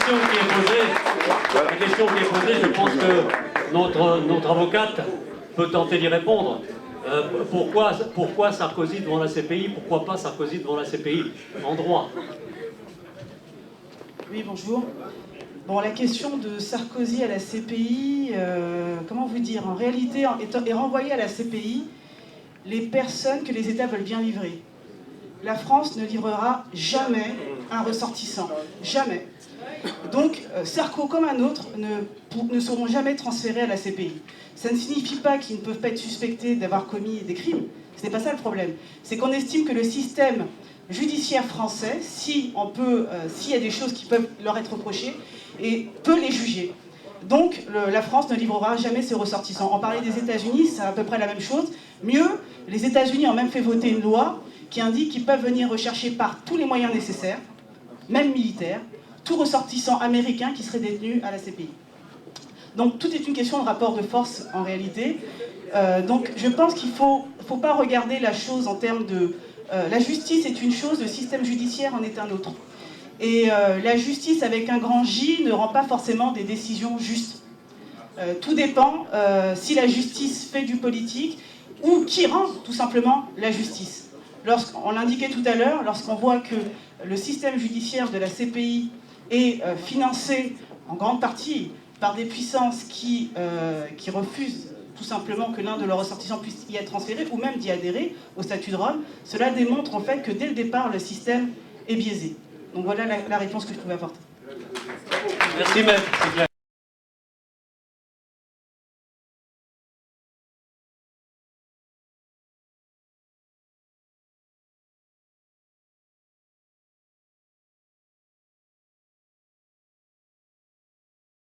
question qui est posée, je pense que notre avocate peut tenter d'y répondre. Pourquoi Sarkozy devant la CPI? Pourquoi pas Sarkozy devant la CPI en droit? Oui, bonjour. Bon, la question de Sarkozy à la CPI, comment vous dire, en réalité, est renvoyée à la CPI les personnes que les États veulent bien livrer. La France ne livrera jamais un ressortissant. Jamais. Donc, Sarko comme un autre ne seront jamais transférés à la CPI. Ça ne signifie pas qu'ils ne peuvent pas être suspectés d'avoir commis des crimes. Ce n'est pas ça le problème. C'est qu'on estime que le système judiciaire français, s'il y a des choses qui peuvent leur être reprochées, et peut les juger. Donc, la France ne livrera jamais ses ressortissants. On parlait des États-Unis, c'est à peu près la même chose. Mieux, les États-Unis ont même fait voter une loi qui indique qu'ils peuvent venir rechercher par tous les moyens nécessaires, même militaires, tout ressortissant américain qui serait détenu à la CPI. Donc tout est une question de rapport de force en réalité. Donc je pense qu'il ne faut pas regarder la chose en termes de... la justice est une chose, le système judiciaire en est un autre. Et la justice avec un grand J ne rend pas forcément des décisions justes. Tout dépend si la justice fait du politique ou qui rend tout simplement la justice. On l'indiquait tout à l'heure, lorsqu'on voit que le système judiciaire de la CPI est financé en grande partie par des puissances qui refusent tout simplement que l'un de leurs ressortissants puisse y être transféré ou même d'y adhérer au statut de Rome, cela démontre en fait que dès le départ le système est biaisé. Donc voilà la réponse que je pouvais apporter. Merci maître, c'est clair.